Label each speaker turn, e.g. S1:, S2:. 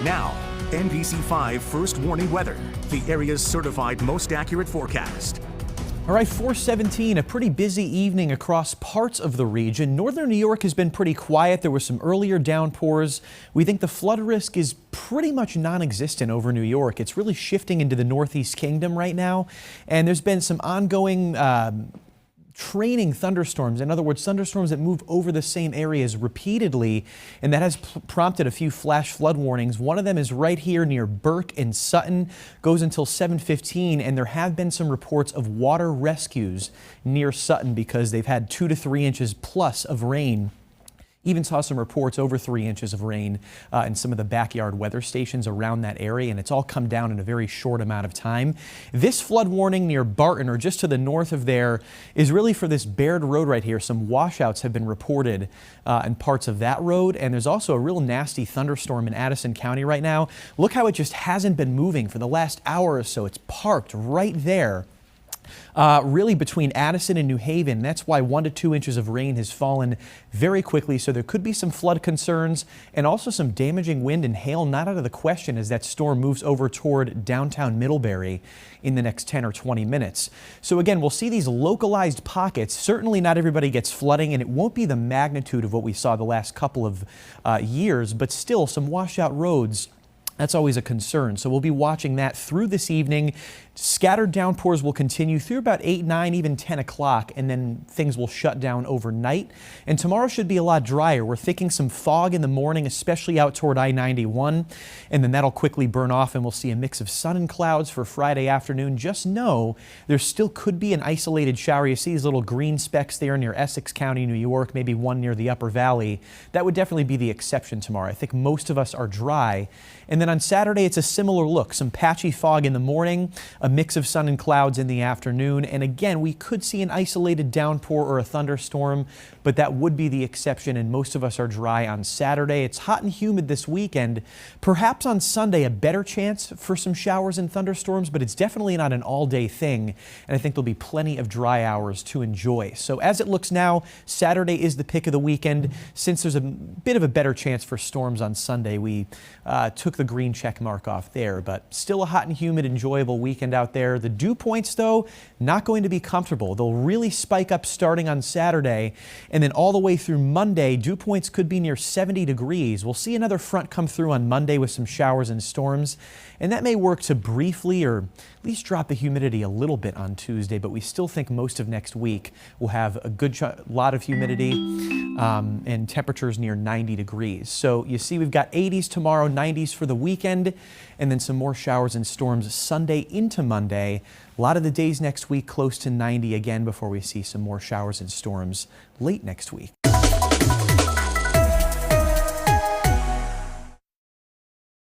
S1: Now, NBC5 First Warning Weather, the area's certified most accurate forecast.
S2: All right, 417, a pretty busy evening across parts of the region. Northern New York has been pretty quiet. There were some earlier downpours. We think the flood risk is pretty much non-existent over New York. It's really shifting into the Northeast Kingdom right now. And there's been some ongoing training thunderstorms. In other words, thunderstorms that move over the same areas repeatedly, and that has prompted a few flash flood warnings. One of them is right here near Burke and Sutton, goes until 7:15, and there have been some reports of water rescues near Sutton because they've had 2 to 3 inches plus of rain. Even saw some reports over 3 inches of rain in some of the backyard weather stations around that area, and it's all come down in a very short amount of time. This flood warning near Barton, or just to the north of there, is really for this Baird Road right here. Some washouts have been reported in parts of that road, and there's also a real nasty thunderstorm in Addison County right now. Look how it just hasn't been moving for the last hour or so. It's parked right there. Really between Addison and New Haven. That's why 1 to 2 inches of rain has fallen very quickly. So there could be some flood concerns and also some damaging wind and hail not out of the question as that storm moves over toward downtown Middlebury in the next 10 or 20 minutes. So again, we'll see these localized pockets. Certainly not everybody gets flooding, and it won't be the magnitude of what we saw the last couple of years, but still some washout roads. That's always a concern. So we'll be watching that through this evening. Scattered downpours will continue through about 8, 9, even 10 o'clock, and then things will shut down overnight. And tomorrow should be a lot drier. We're thinking some fog in the morning, especially out toward I-91, and then that'll quickly burn off, and we'll see a mix of sun and clouds for Friday afternoon. Just know there still could be an isolated shower. You see these little green specks there near Essex County, New York, maybe one near the Upper Valley. That would definitely be the exception tomorrow. I think most of us are dry. And then on Saturday, it's a similar look. Some patchy fog in the morning, a mix of sun and clouds in the afternoon. And again, we could see an isolated downpour or a thunderstorm, but that would be the exception, and most of us are dry on Saturday. It's hot and humid this weekend. Perhaps on Sunday, a better chance for some showers and thunderstorms, but it's definitely not an all-day thing. And I think there'll be plenty of dry hours to enjoy. So as it looks now, Saturday is the pick of the weekend. Since there's a bit of a better chance for storms on Sunday, we took the green check mark off there, but still a hot and humid, enjoyable weekend out there. The dew points, though, not going to be comfortable. They'll really spike up starting on Saturday, and then all the way through Monday, dew points could be near 70 degrees. We'll see another front come through on Monday with some showers and storms, and that may work to briefly or at least drop the humidity a little bit on Tuesday, but we still think most of next week will have a good lot of humidity and temperatures near 90 degrees. So you see we've got 80s tomorrow, 90s for the weekend, and then some more showers and storms Sunday into Monday. A lot of the days next week close to 90 again before we see some more showers and storms late next week.